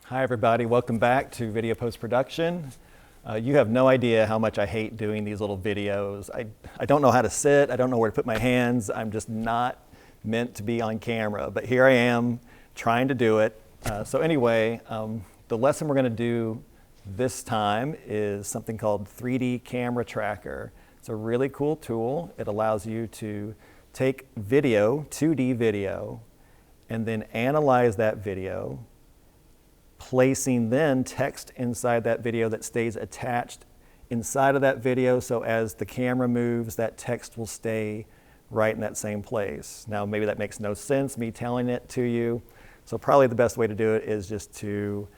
Hi everybody, welcome back to Video Post-Production. You have no idea how much I hate doing these little videos. I don't know how to sit, I don't know where to put my hands, I'm just not meant to be on camera, but here I am trying to do it. So anyway, the lesson we're going to do this time is something called 3D Camera Tracker. It's a really cool tool. It allows you to take video, 2D video, and then analyze that video, placing then text inside that video that stays attached inside of that video, so as the camera moves, that text will stay right in that same place. Now maybe that makes no sense, me telling it to you, so probably the best way to do it is just to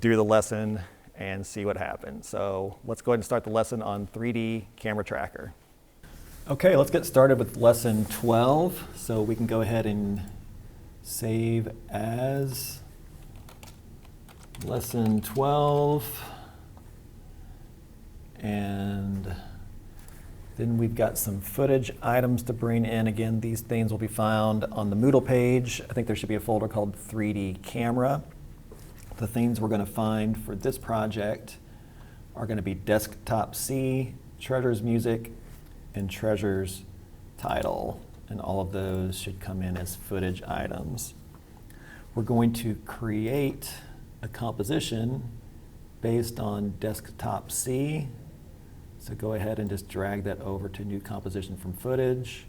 do the lesson and see what happens. So let's go ahead and start the lesson on 3D Camera Tracker. Okay, let's get started with lesson 12. So we can go ahead and save as lesson 12, and then we've got some footage items to bring in. Again, these things will be found on the Moodle page. I think there should be a folder called 3D Camera. The things we're going to find for this project are going to be Desktop C, Treasures Music, and Treasures Title, and all of those should come in as footage items. We're going to create a composition based on Desktop C. So go ahead and just drag that over to New Composition from Footage.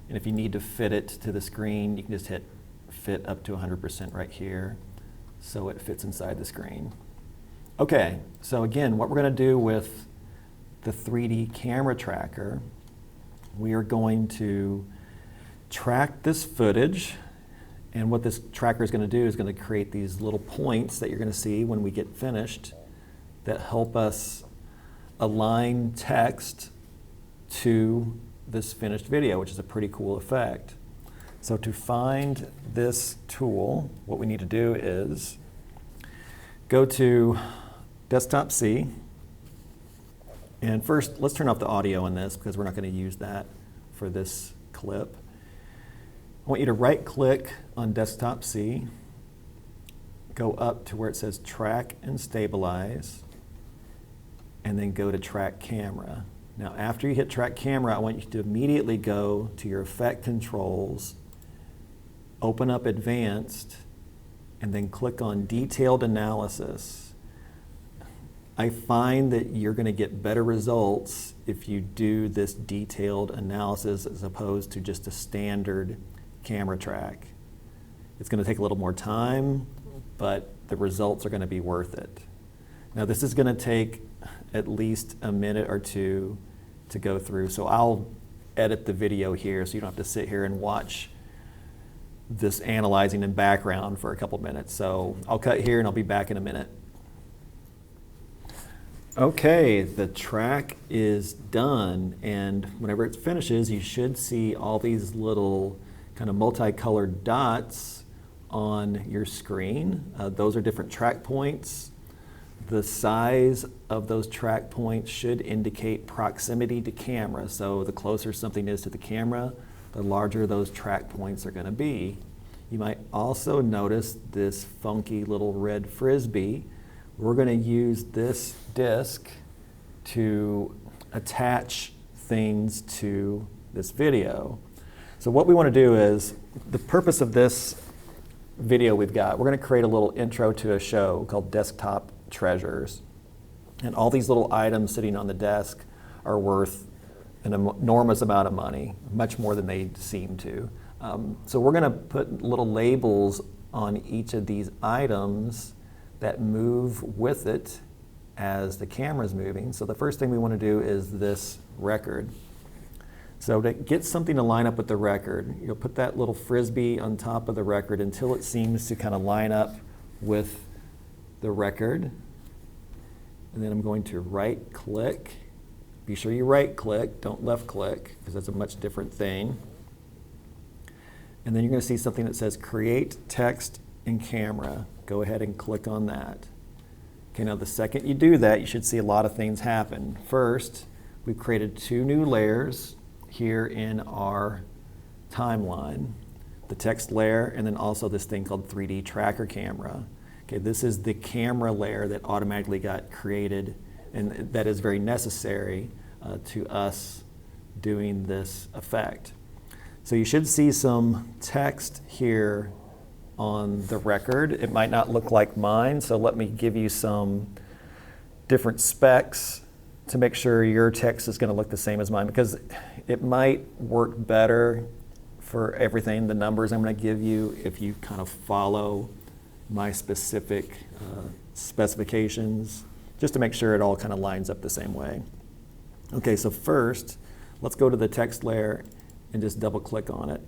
And if you need to fit it to the screen, you can just hit Fit up to 100% right here so it fits inside the screen. Okay, so again, what we're going to do with the 3D Camera Tracker, we are going to track this footage. And what this tracker is going to do is going to create these little points that you're going to see when we get finished that help us align text to this finished video, which is a pretty cool effect. So to find this tool, what we need to do is go to Desktop C. And first, let's turn off the audio in this because we're not going to use that for this clip. I want you to right-click on Desktop C, go up to where it says Track and Stabilize, and then go to Track Camera. Now, after you hit Track Camera, I want you to immediately go to your Effect Controls, open up Advanced, and then click on Detailed Analysis. I find that you're going to get better results if you do this detailed analysis as opposed to just a standard camera track. It's going to take a little more time, but the results are going to be worth it. Now this is going to take at least a minute or two to go through, so I'll edit the video here so you don't have to sit here and watch this analyzing in background for a couple minutes. So I'll cut here and I'll be back in a minute. Okay, the track is done, and whenever it finishes, you should see all these little kind of multicolored dots on your screen. Those are different track points. The size of those track points should indicate proximity to camera. So the closer something is to the camera, the larger those track points are going to be. You might also notice this funky little red frisbee. We're going to use this disc to attach things to this video. So what we want to do is, the purpose of this video we're going to create a little intro to a show called Desktop Treasures. And all these little items sitting on the desk are worth an enormous amount of money, much more than they seem to. So we're going to put little labels on each of these items that move with it as the camera's moving. So the first thing we want to do is this record. So to get something to line up with the record, you'll put that little frisbee on top of the record until it seems to kind of line up with the record. And then I'm going to right-click. Be sure you right-click, don't left-click, because that's a much different thing. And then you're going to see something that says Create Text in Camera. Go ahead and click on that. Okay, now the second you do that, you should see a lot of things happen. First, we've created 2 new layers here in our timeline. The text layer, and then also this thing called 3D Tracker Camera. Okay, this is the camera layer that automatically got created, and that is very necessary to us doing this effect. So you should see some text here on the record. It might not look like mine, so let me give you some different specs to make sure your text is going to look the same as mine, because it might work better for everything, the numbers I'm going to give you, if you kind of follow my specific specifications, just to make sure it all kind of lines up the same way. Okay, so first, let's go to the text layer and just double click on it.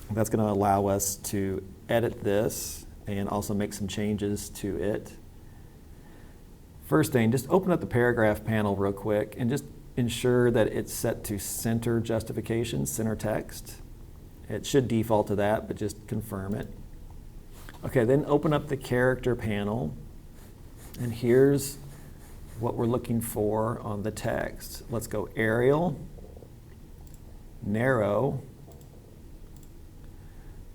That's going to allow us to edit this and also make some changes to it. First thing, just open up the paragraph panel real quick and just ensure that it's set to center justification, center text. It should default to that, but just confirm it. Okay, then open up the character panel, and here's what we're looking for on the text. Let's go Arial, narrow.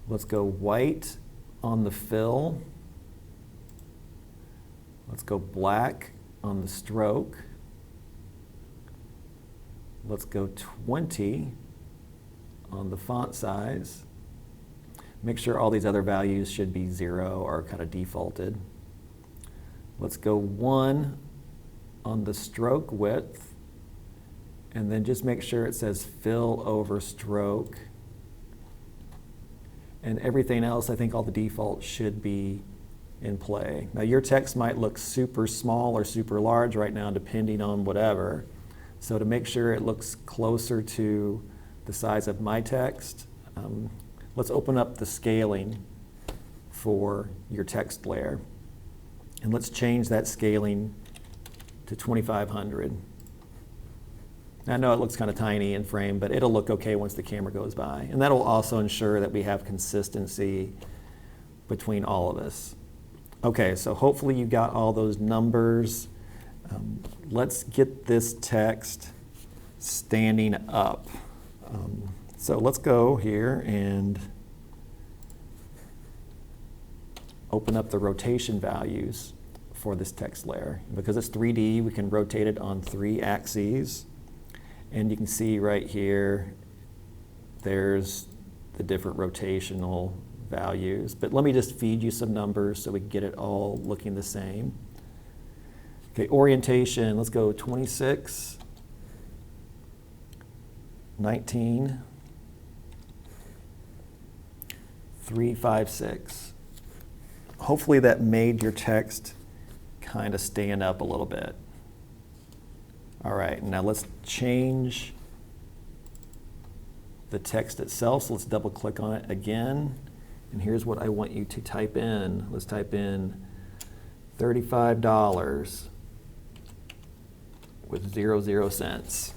Let's go white on the fill. Let's go black on the stroke. Let's go 20 on the font size. Make sure all these other values should be 0 or kind of defaulted. Let's go 1 on the stroke width, and then just make sure it says fill over stroke. And everything else, I think all the defaults should be in play. Now your text might look super small or super large right now, depending on whatever. So to make sure it looks closer to the size of my text, let's open up the scaling for your text layer. And let's change that scaling to 2500. I know it looks kind of tiny in frame, but it'll look okay once the camera goes by. And that'll also ensure that we have consistency between all of us. Okay, so hopefully you got all those numbers. Let's get this text standing up. So let's go here and open up the rotation values for this text layer. Because it's 3D, we can rotate it on 3 axes. And you can see right here, there's the different rotational values. But let me just feed you some numbers so we can get it all looking the same. Okay, orientation, let's go 26, 19, 3, 5, 6. Hopefully that made your text kind of stand up a little bit. All right, now let's change the text itself. So let's double click on it again. And here's what I want you to type in. Let's type in $35 with 00 cents.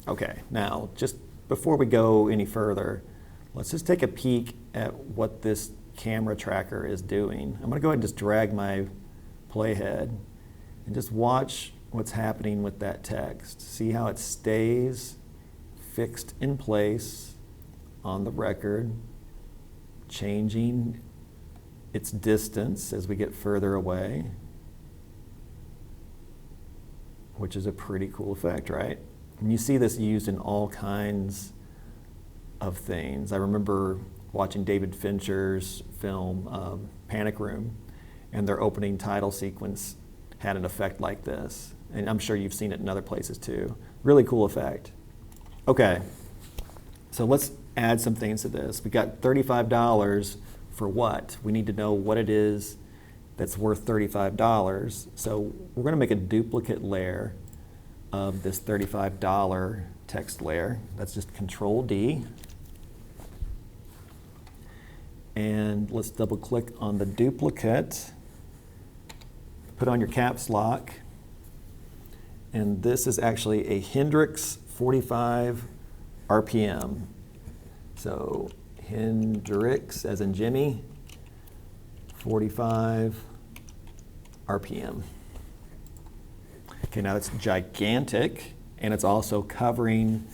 Okay, now just before we go any further, let's just take a peek at what this camera tracker is doing. I'm going to go ahead and just drag my playhead and just watch what's happening with that text. See how it stays fixed in place on the record, changing its distance as we get further away, which is a pretty cool effect, right? And you see this used in all kinds of things. I remember watching David Fincher's film Panic Room, and their opening title sequence had an effect like this. And I'm sure you've seen it in other places too. Really cool effect. Okay, so let's add some things to this. We got $35 for what? We need to know what it is that's worth $35. So we're gonna make a duplicate layer of this $35 text layer. That's just Control D. And let's double click on the duplicate. Put on your caps lock. And this is actually a Hendrix 45 RPM. So Hendrix, as in Jimmy, 45 RPM. Okay, now it's gigantic, and it's also covering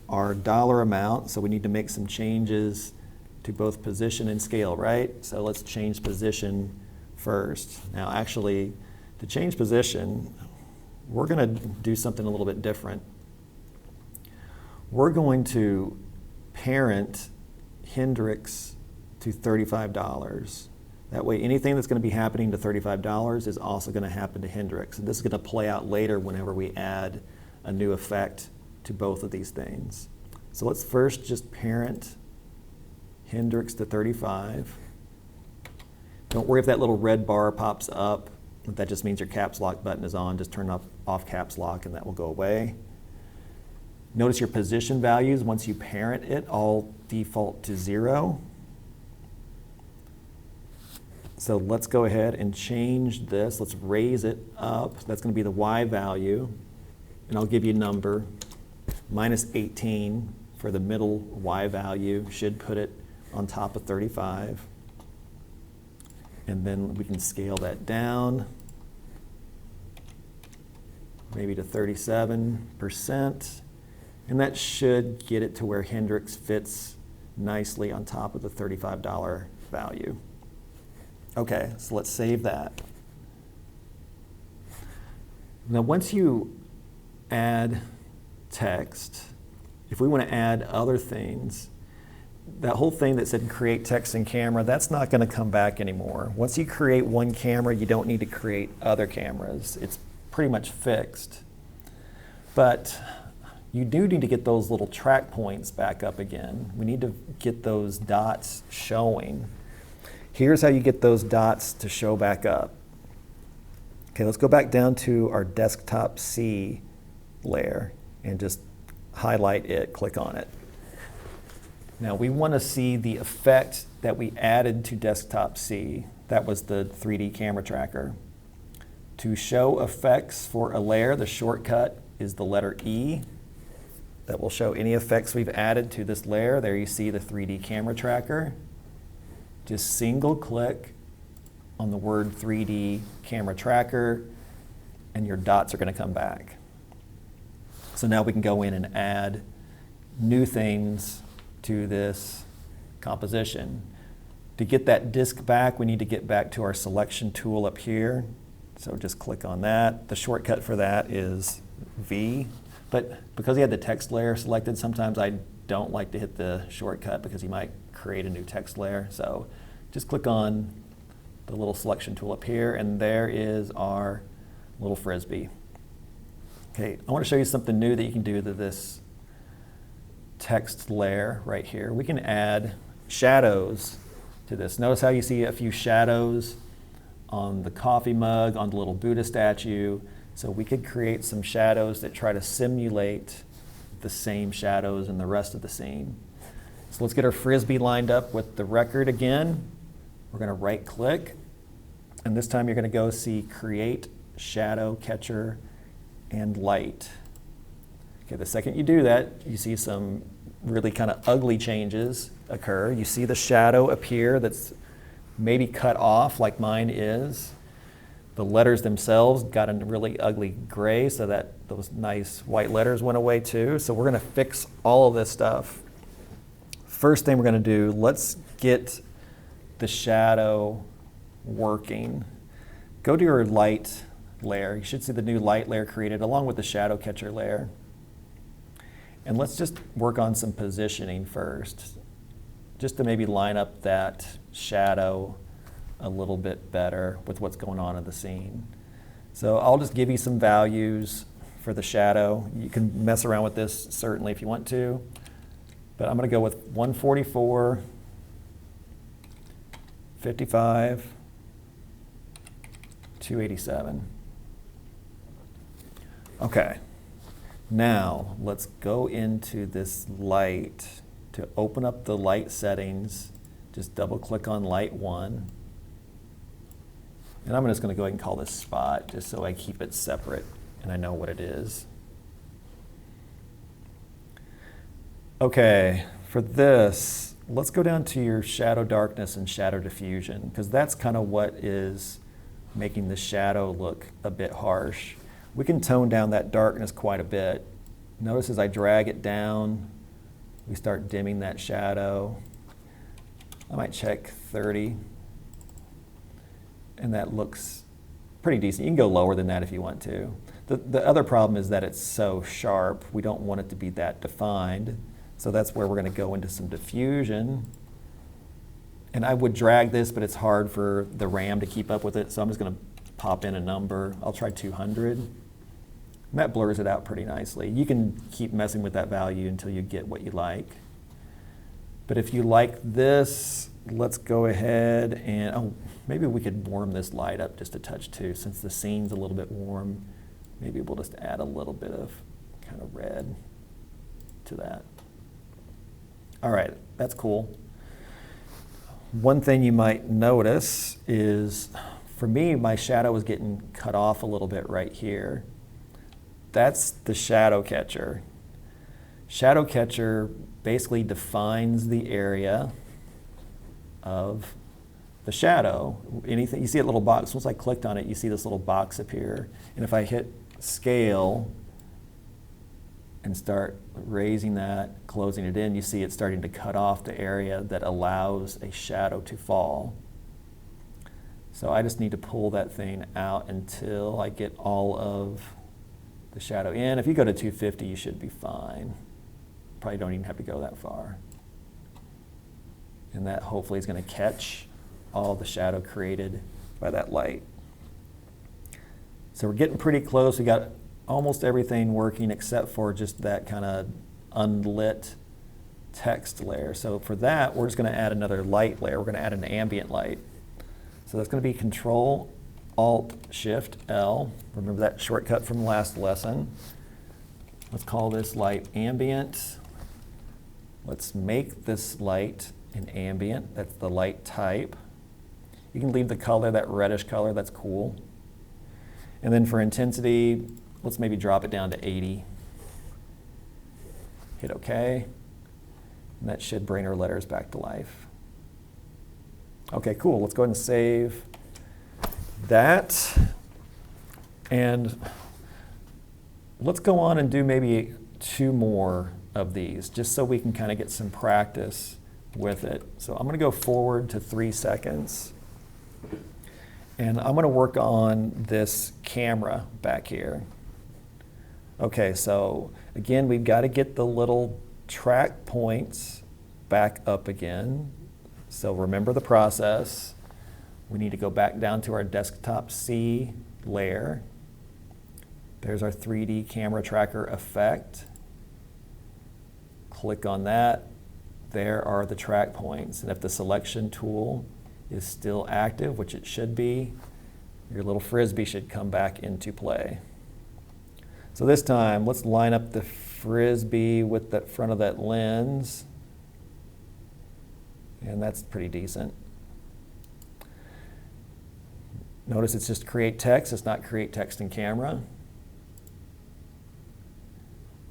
our dollar amount, so we need to make some changes to both position and scale, right? So let's change position first. Now actually, to change position, we're going to do something a little bit different. We're going to parent Hendrix to $35. That way anything that's going to be happening to $35 is also going to happen to Hendrix. And this is going to play out later whenever we add a new effect to both of these things. So let's first just parent Hendrix to 35. Don't worry if that little red bar pops up. That just means your caps lock button is on. Just turn off caps lock and that will go away. Notice your position values, once you parent it, all default to 0. So let's go ahead and change this. Let's raise it up. That's going to be the Y value. And I'll give you a number. Minus 18 for the middle Y value should put it on top of 35. And then we can scale that down, maybe to 37%. And that should get it to where Hendrix fits nicely on top of the $35 value. Okay, so let's save that. Now once you add text, if we want to add other things, that whole thing that said create text and camera, that's not going to come back anymore. Once you create one camera, you don't need to create other cameras. It's pretty much fixed. But you do need to get those little track points back up again. We need to get those dots showing. Here's how you get those dots to show back up. Okay, let's go back down to our desktop C layer and just highlight it, click on it. Now we want to see the effect that we added to desktop C. That was the 3D camera tracker. To show effects for a layer, the shortcut is the letter E. That will show any effects we've added to this layer. There you see the 3D camera tracker. Just single click on the word 3D camera tracker and your dots are going to come back. So now we can go in and add new things to this composition. To get that disk back, we need to get back to our selection tool up here. So just click on that. The shortcut for that is V. But because you had the text layer selected, sometimes I don't like to hit the shortcut because you might create a new text layer. So just click on the little selection tool up here, and there is our little frisbee. Okay, I want to show you something new that you can do to this text layer right here. We can add shadows to this. Notice how you see a few shadows on the coffee mug, on the little Buddha statue. So we could create some shadows that try to simulate the same shadows in the rest of the scene. So let's get our frisbee lined up with the record again. We're going to right click, and this time you're going to go see Create Shadow Catcher and Light. Okay, the second you do that, you see some really kind of ugly changes occur. You see the shadow appear that's maybe cut off like mine is. The letters themselves got a really ugly gray, so that those nice white letters went away too. So we're going to fix all of this stuff. First thing we're going to do, let's get the shadow working. Go to your light layer. You should see the new light layer created along with the shadow catcher layer. And let's just work on some positioning first, just to maybe line up that shadow a little bit better with what's going on in the scene. So I'll just give you some values for the shadow. You can mess around with this certainly if you want to, but I'm going to go with 144, 55, 287. Okay, now let's go into this light. To open up the light settings, just double click on light 1. And I'm just going to go ahead and call this spot just so I keep it separate and I know what it is. Okay, for this, let's go down to your shadow darkness and shadow diffusion, because that's kind of what is making the shadow look a bit harsh. We can tone down that darkness quite a bit. Notice as I drag it down, we start dimming that shadow. I might check 30. And that looks pretty decent. You can go lower than that if you want to. The other problem is that it's so sharp. We don't want it to be that defined. So that's where we're going to go into some diffusion. And I would drag this, but it's hard for the RAM to keep up with it. So I'm just going to pop in a number. I'll try 200. And that blurs it out pretty nicely. You can keep messing with that value until you get what you like. But if you like this, let's go ahead and, oh, maybe we could warm this light up just a touch too. Since the scene's a little bit warm, maybe we'll just add a little bit of kind of red to that. All right, that's cool. One thing you might notice is, for me, my shadow was getting cut off a little bit right here. That's the shadow catcher. Shadow catcher basically defines the area of the shadow. Anything, you see a little box, once I clicked on it, you see this little box appear. And if I hit scale and start raising that, closing it in, you see it's starting to cut off the area that allows a shadow to fall. So I just need to pull that thing out until I get all of the shadow in. If you go to 250, you should be fine. Probably don't even have to go that far. And that hopefully is going to catch all the shadow created by that light. So we're getting pretty close. We got almost everything working except for just that kind of unlit text layer. So for that, we're just going to add another light layer. We're going to add an ambient light. So that's going to be Control Alt Shift L. Remember that shortcut from last lesson. Let's call this light ambient. Let's make this light an ambient. That's the light type. You can leave the color, that reddish color, that's cool. And then for intensity, let's maybe drop it down to 80. Hit OK. And that should bring our letters back to life. OK, cool. Let's go ahead and save that. And let's go on and do maybe 2 more of these, just so we can kind of get some practice with it. So I'm going to go forward to 3 seconds. And I'm going to work on this camera back here. Okay, so again, we've got to get the little track points back up again. So remember the process. We need to go back down to our desktop C layer. There's our 3D camera tracker effect. Click on that. There are the track points. And if the selection tool is still active, which it should be, your little frisbee should come back into play. So this time, let's line up the frisbee with the front of that lens. And that's pretty decent. Notice it's just create text, it's not create text in camera.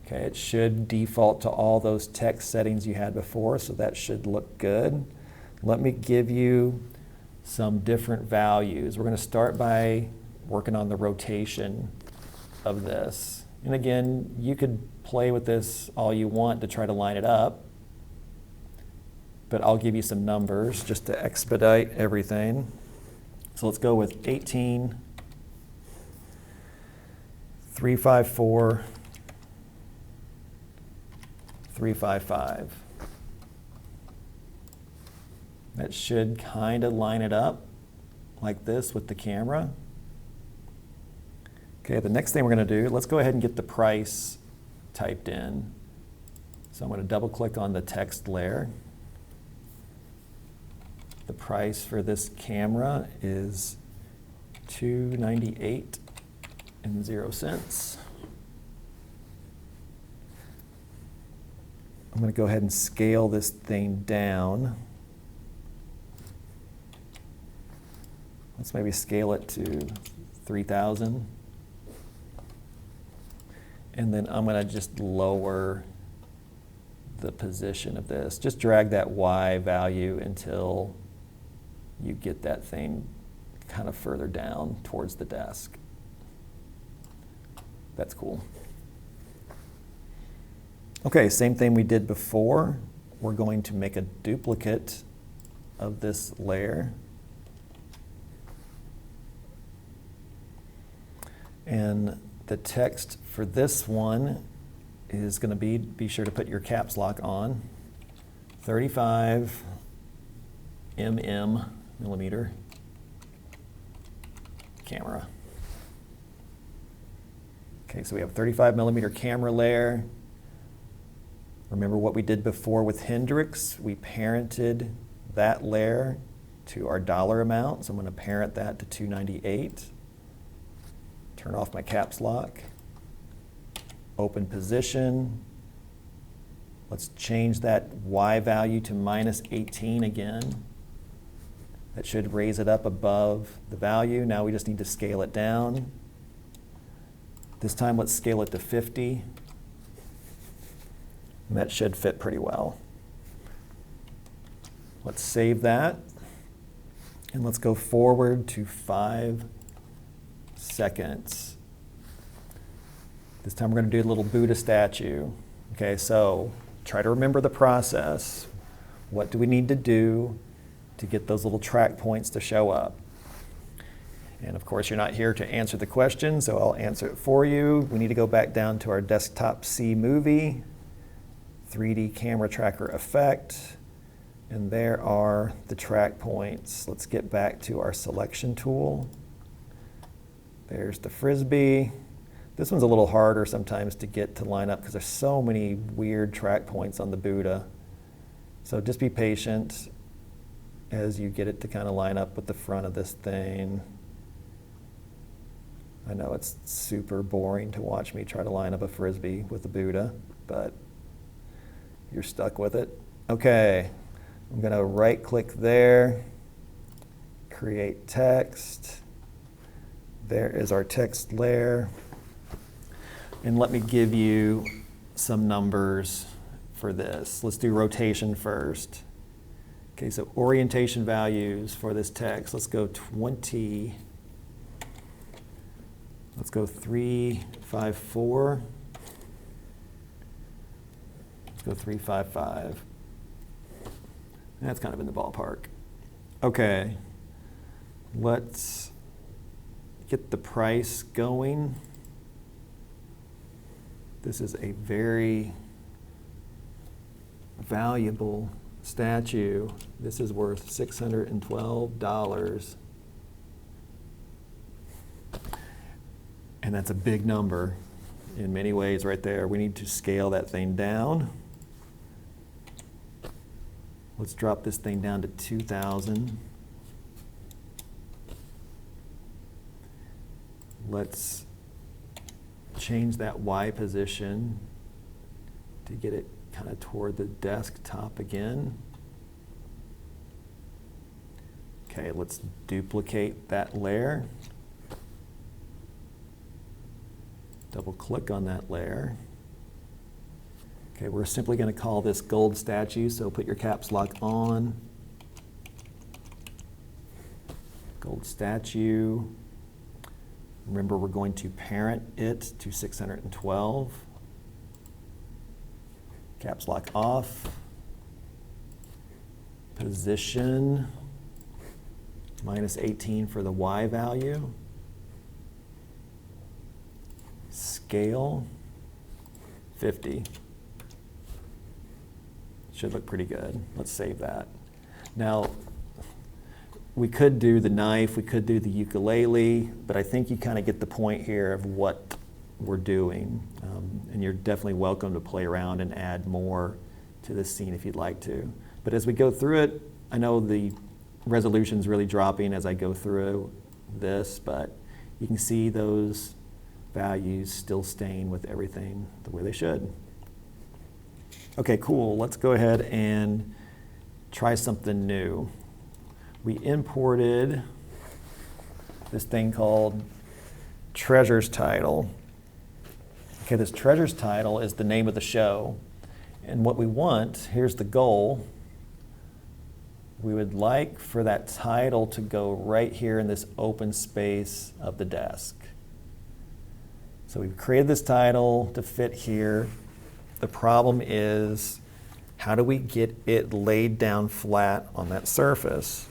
Okay, it should default to all those text settings you had before, so that should look good. Let me give you some different values. We're going to start by working on the rotation of this. And again, you could play with this all you want to try to line it up, but I'll give you some numbers just to expedite everything. So let's go with 18, 354, 355. That should kind of line it up like this with the camera. Okay, the next thing we're going to do, let's go ahead and get the price typed in. So I'm going to double click on the text layer. The price for this camera is $298.00. I'm going to go ahead and scale this thing down. Let's maybe scale it to 3,000. And then I'm going to just lower the position of this. Just drag that Y value until you get that thing kind of further down towards the desk. That's cool. Okay, same thing we did before. We're going to make a duplicate of this layer. And the text for this one is going to be sure to put your caps lock on, 35 millimeter camera. Okay, so we have 35 millimeter camera layer. Remember what we did before with Hendrix? We parented that layer to our dollar amount, so I'm going to parent that to 298. Turn off my caps lock. Open position. Let's change that Y value to -18 again. That should raise it up above the value. Now we just need to scale it down. This time let's scale it to 50. And that should fit pretty well. Let's save that. And let's go forward to 5 seconds. This time we're going to do a little Buddha statue. Okay, so try to remember the process. What do we need to do to get those little track points to show up? And of course, you're not here to answer the question, so I'll answer it for you. We need to go back down to our Desktop C movie, 3D camera tracker effect, and there are the track points. Let's get back to our selection tool. There's the Frisbee. This one's a little harder sometimes to get to line up because there's so many weird track points on the Buddha. So just be patient as you get it to kind of line up with the front of this thing. I know it's super boring to watch me try to line up a Frisbee with the Buddha, but you're stuck with it. Okay, I'm going to right click there, create text. There is our text layer. And let me give you some numbers for this. Let's do rotation first. Okay, so orientation values for this text. Let's go 20. Let's go 354. Let's go 355. That's kind of in the ballpark. Okay, let's get the price going. This is a very valuable statue. This is worth $612. And that's a big number in many ways right there. We need to scale that thing down. Let's drop this thing down to 2,000. Let's change that Y position to get it kind of toward the desktop again. Okay, let's duplicate that layer. Double click on that layer. Okay, we're simply going to call this gold statue, so put your caps lock on. Gold statue. Remember, we're going to parent it to 612. Caps lock off. Position, -18 for the Y value. Scale, 50. Should look pretty good. Let's save that. Now, we could do the knife, we could do the ukulele, but I think you kind of get the point here of what we're doing. And you're definitely welcome to play around and add more to this scene if you'd like to. But as we go through it, I know the resolution's really dropping as I go through this, but you can see those values still staying with everything the way they should. Okay, cool. Let's go ahead and try something new. We imported this thing called Treasures Title. Okay, this Treasures Title is the name of the show. And what we want, here's the goal. We would like for that title to go right here in this open space of the desk. So we've created this title to fit here. The problem is How do we get it laid down flat on that surface?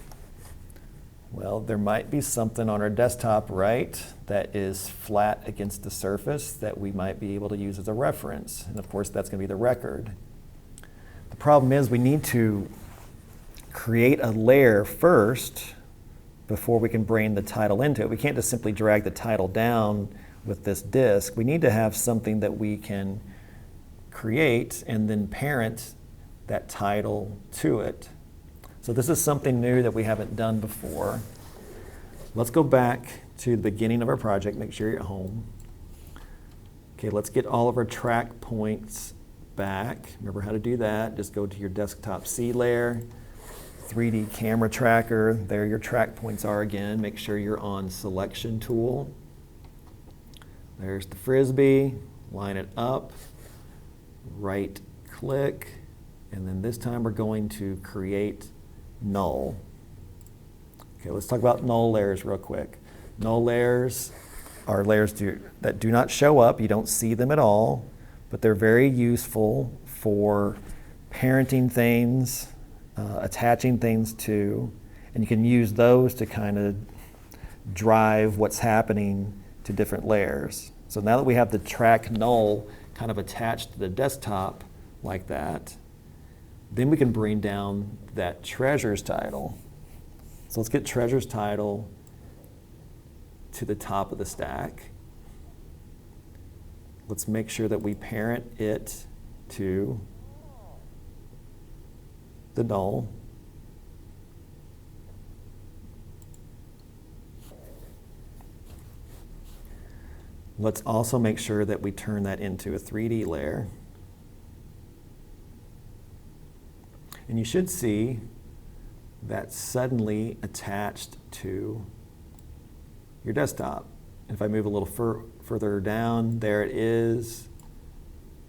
Well, there might be something on our desktop, right, that is flat against the surface that we might be able to use as a reference. And of course, that's going to be the record. The problem is we need to create a layer first before we can bring the title into it. We can't just simply drag the title down with this disk. We need to have something that we can create and then parent that title to it. So this is something new that we haven't done before. Let's go back to the beginning of our project. Make sure you're at home. Okay, let's get all of our track points back. Remember how to do that. Just go to your desktop C layer, 3D camera tracker. There your track points are again. Make sure you're on selection tool. There's the Frisbee. Line it up. Right click. And then this time we're going to create null. Okay, let's talk about null layers real quick. Null layers are layers that do not show up. You don't see them at all, but they're very useful for parenting things, attaching things to, and you can use those to kind of drive what's happening to different layers. So now that we have the track null kind of attached to the desktop like that, then we can bring down that treasures title. So let's get treasures title to the top of the stack. Let's make sure that we parent it to the null. Let's also make sure that we turn that into a 3D layer. And you should see that suddenly attached to your desktop. If I move a little further down, there it is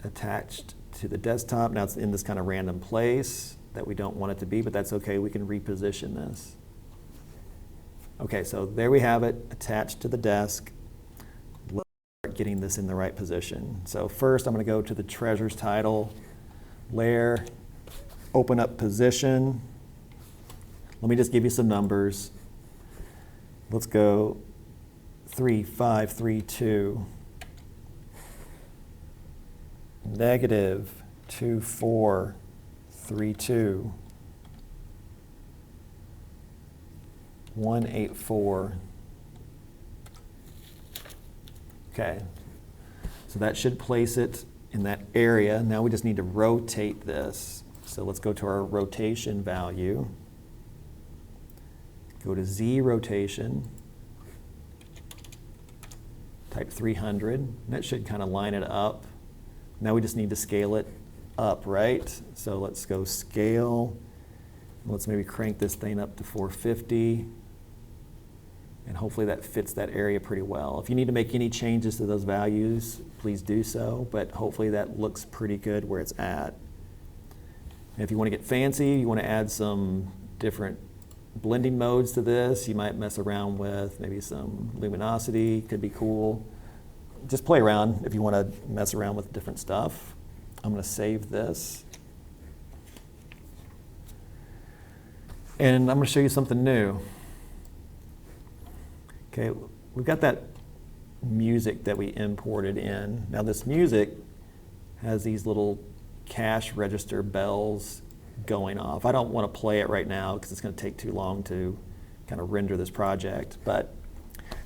attached to the desktop. Now it's in this kind of random place that we don't want it to be, but that's okay. We can reposition this. Okay, so there we have it attached to the desk. Let's start getting this in the right position. So first I'm going to go to the treasures title layer. Open up position. Let me just give you some numbers. Let's go 3, 5, 3, 2. Negative 2, 4, 3, 2. 1, 8, 4. Okay. So that should place it in that area. Now we just need to rotate this. So let's go to our rotation value. Go to Z rotation. Type 300. And that should kind of line it up. Now we just need to scale it up, right? So let's go scale. Let's maybe crank this thing up to 450. And hopefully that fits that area pretty well. If you need to make any changes to those values, please do so. But hopefully that looks pretty good where it's at. And if you want to get fancy, you want to add some different blending modes to this, you might mess around with maybe some luminosity, could be cool. Just play around if you want to mess around with different stuff. I'm going to save this. And I'm going to show you something new. Okay, we've got that music that we imported in. Now this music has these little cash register bells going off. I don't want to play it right now because it's going to take too long to kind of render this project. But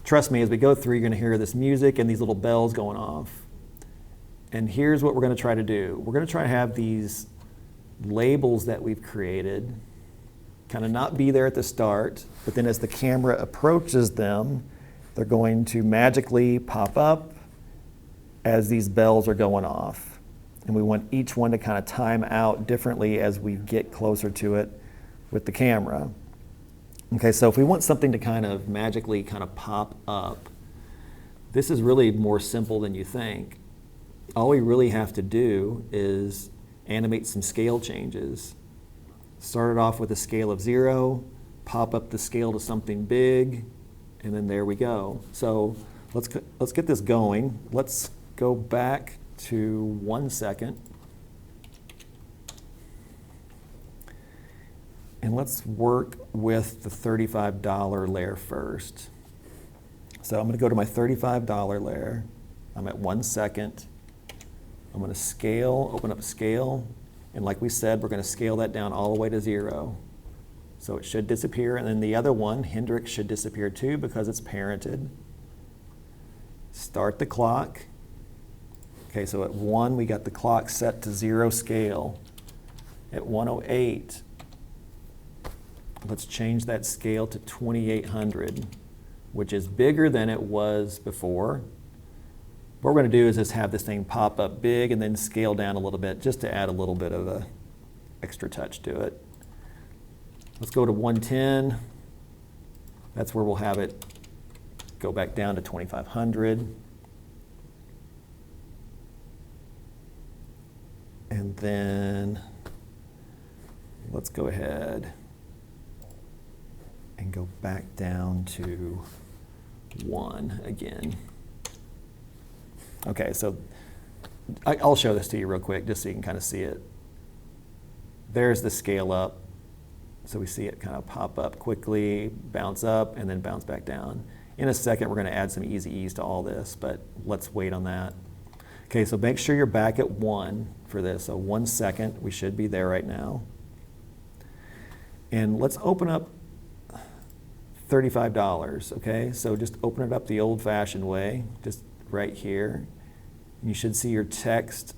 trust me, as we go through, you're going to hear this music and these little bells going off. And here's what we're going to try to do. We're going to try to have these labels that we've created kind of not be there at the start, but then as the camera approaches them, they're going to magically pop up as these bells are going off. And we want each one to kind of time out differently as we get closer to it with the camera. Okay, so if we want something to kind of magically kind of pop up, this is really more simple than you think. All we really have to do is animate some scale changes. Start it off with a scale of 0, pop up the scale to something big, and then there we go. So let's get this going. Let's go back to 1 second. And let's work with the $35 layer first. So I'm going to go to my $35 layer. I'm at 1 second. I'm going to scale, open up scale. And like we said, we're going to scale that down all the way to 0. So it should disappear. And then the other one, Hendrix, should disappear too because it's parented. Start the clock. Okay, so at 1, we got the clock set to 0 scale. At 1:08, let's change that scale to 2800, which is bigger than it was before. What we're going to do is just have this thing pop up big and then scale down a little bit just to add a little bit of a extra touch to it. Let's go to 110. That's where we'll have it go back down to 2500. And then let's go ahead and go back down to 1 again. Okay, so I'll show this to you real quick just so you can kind of see it. There's the scale up. So we see it kind of pop up quickly, bounce up, and then bounce back down. In a second, we're going to add some easy ease to all this, but let's wait on that. Okay, so make sure you're back at 1 for this. So 1 second, we should be there right now. And let's open up $35, okay? So just open it up the old-fashioned way, just right here. You should see your text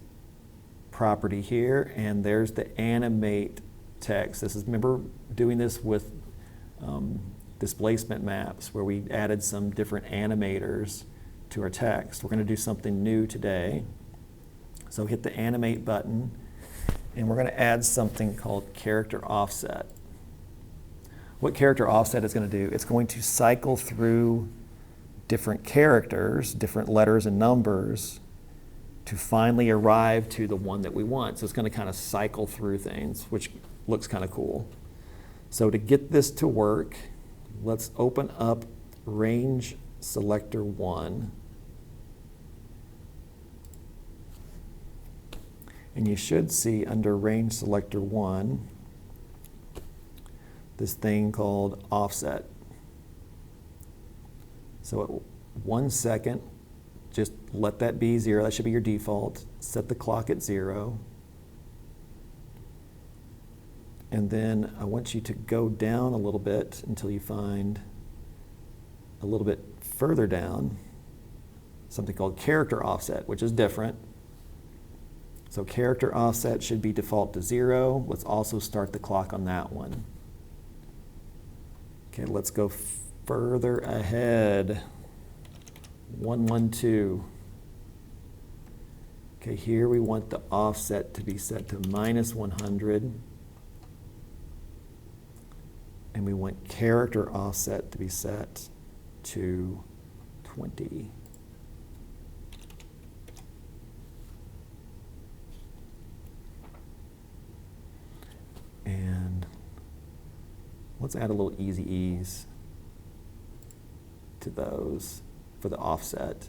property here, and there's the animate text. This is, remember doing this with displacement maps where we added some different animators to our text. We're going to do something new today. So hit the animate button, and we're going to add something called character offset. What character offset is going to do, it's going to cycle through different characters, different letters and numbers to finally arrive to the one that we want. So it's going to kind of cycle through things, which looks kind of cool. So to get this to work, let's open up Range Selector 1. And you should see under Range Selector 1 this thing called Offset. So at 1 second, just let that be 0. That should be your default. Set the clock at 0. And then I want you to go down a little bit until you find a little bit further down something called character offset, which is different. So character offset should be default to 0. Let's also start the clock on that one. Okay, let's go further ahead. 112. Okay, here we want the offset to be set to -100. And we want character offset to be set to 20. And let's add a little easy ease to those for the offset.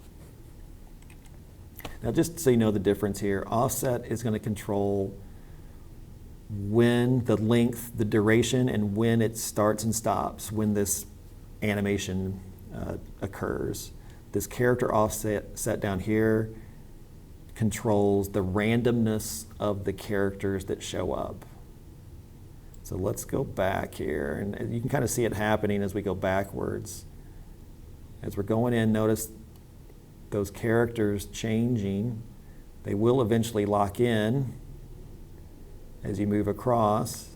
Now just so you know the difference here, offset is going to control when the length, the duration, and when it starts and stops, when this animation occurs. This character offset set down here controls the randomness of the characters that show up. So let's go back here, and you can kind of see it happening as we go backwards. As we're going in, notice those characters changing. They will eventually lock in as you move across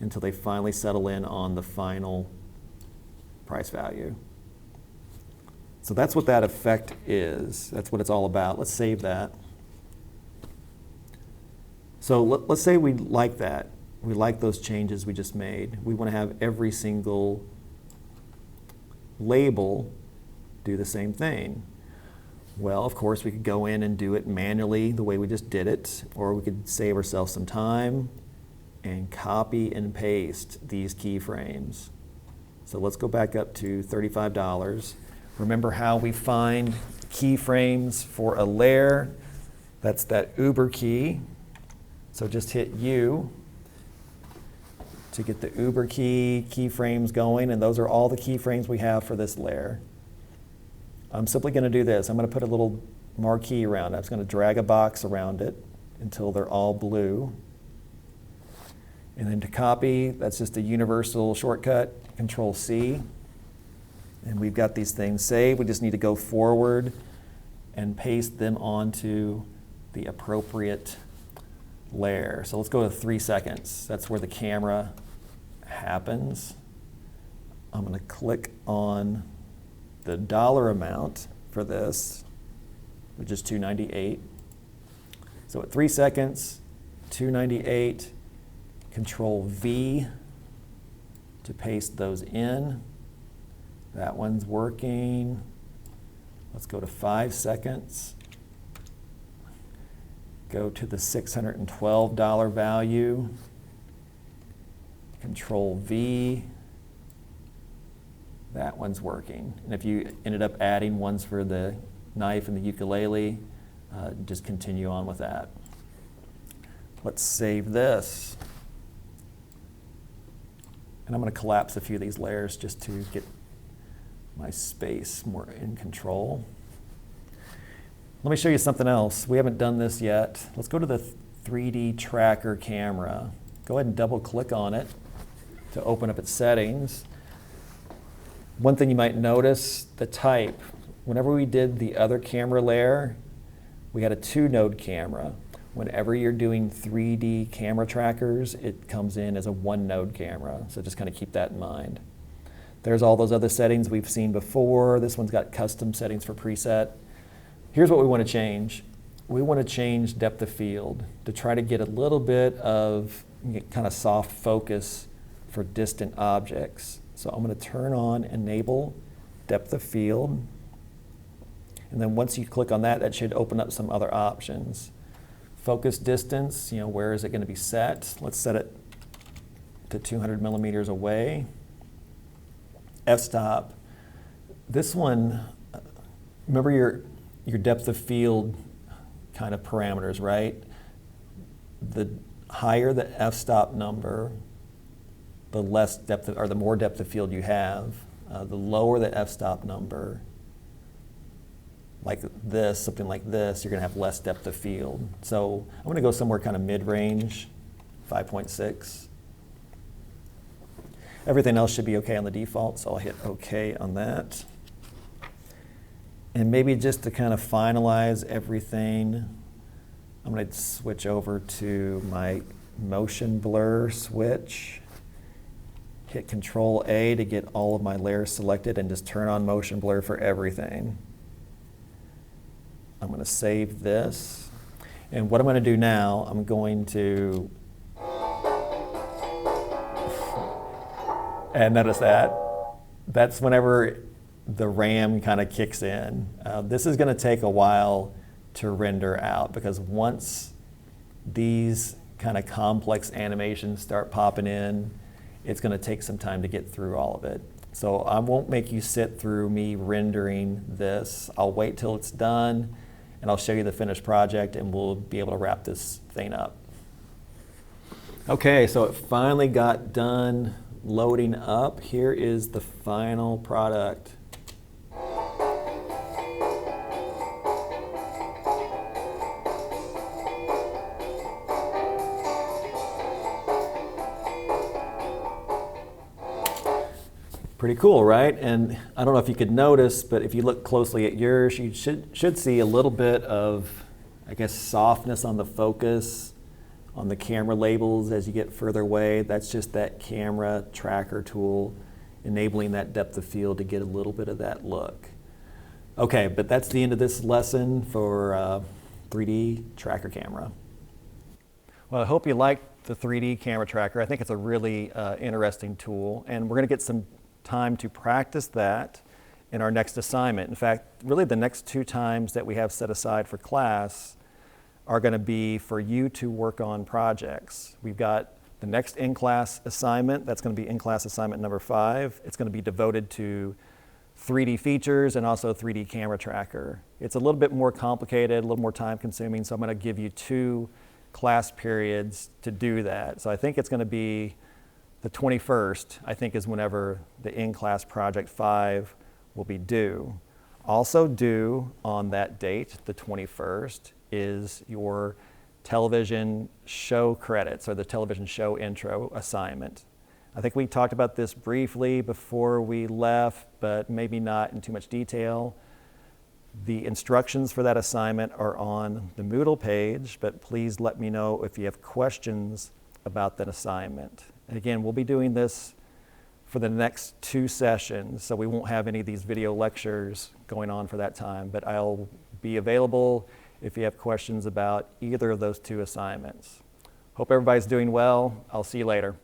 until they finally settle in on the final price value. So that's what that effect is. That's what it's all about. Let's save that. So let's say we like that. We like those changes we just made. We want to have every single label do the same thing. Well, of course, we could go in and do it manually the way we just did it, or we could save ourselves some time and copy and paste these keyframes. So let's go back up to $35. Remember how we find keyframes for a layer? That's that Uber key. So just hit U, to get the Uber key keyframes going, and those are all the keyframes we have for this layer. I'm simply going to do this. I'm going to put a little marquee around it. I'm just going to drag a box around it until they're all blue. And then to copy, that's just a universal shortcut, Control C. And we've got these things saved. We just need to go forward and paste them onto the appropriate layer. So let's go to 3 seconds. That's where the camera happens. I'm going to click on the dollar amount for this, which is $298. So at 3 seconds, $298, Control V to paste those in. That one's working. Let's go to 5 seconds. Go to the $612 value. Control V. That one's working. And if you ended up adding ones for the knife and the ukulele, just continue on with that. Let's save this. And I'm going to collapse a few of these layers just to get my space more in control. Let me show you something else. We haven't done this yet. Let's go to the 3D tracker camera. Go ahead and double click on it to open up its settings. One thing you might notice, the type. Whenever we did the other camera layer, we had a 2-node camera. Whenever you're doing 3D camera trackers, it comes in as a 1-node camera. So just kind of keep that in mind. There's all those other settings we've seen before. This one's got custom settings for preset. Here's what we want to change. We want to change depth of field to try to get a little bit of kind of soft focus for distant objects. So I'm going to turn on Enable Depth of Field. And then once you click on that, that should open up some other options. Focus distance, where is it going to be set? Let's set it to 200 millimeters away. F-stop. This one, remember your depth of field kind of parameters, right? The higher the f-stop number, the less depth or the more depth of field you have. The lower the f-stop number, like this, something like this, you're going to have less depth of field. So I'm going to go somewhere kind of mid-range, 5.6. Everything else should be okay on the default, so I'll hit OK on that. And maybe just to kind of finalize everything, I'm going to switch over to my motion blur switch. Hit Control A to get all of my layers selected and just turn on motion blur for everything. I'm going to save this. And what I'm going to do now, I'm going to, and notice that, that's whenever the RAM kind of kicks in. This is going to take a while to render out because once these kind of complex animations start popping in, it's going to take some time to get through all of it. So I won't make you sit through me rendering this. I'll wait till it's done and I'll show you the finished project and we'll be able to wrap this thing up. Okay, so it finally got done loading up. Here is the final product. Pretty cool, right? And I don't know if you could notice, but if you look closely at yours, you should see a little bit of, I guess, softness on the focus, on the camera labels as you get further away. That's just that camera tracker tool enabling that depth of field to get a little bit of that look. Okay, but that's the end of this lesson for 3D tracker camera. Well, I hope you liked the 3D camera tracker. I think it's a really interesting tool, and we're going to get some time to practice that in our next assignment. In fact, really the next 2 times that we have set aside for class are going to be for you to work on projects. We've got the next in-class assignment, that's going to be in-class assignment number 5. It's going to be devoted to 3D features and also 3D camera tracker. It's a little bit more complicated, a little more time consuming, so I'm going to give you 2 class periods to do that. So I think it's going to be The 21st, I think, is whenever the in-class project 5 will be due. Also due on that date, the 21st, is your television show credits, or the television show intro assignment. I think we talked about this briefly before we left, but maybe not in too much detail. The instructions for that assignment are on the Moodle page, but please let me know if you have questions about that assignment. And again, we'll be doing this for the next 2 sessions, so we won't have any of these video lectures going on for that time, but I'll be available if you have questions about either of those 2 assignments. Hope everybody's doing well. I'll see you later.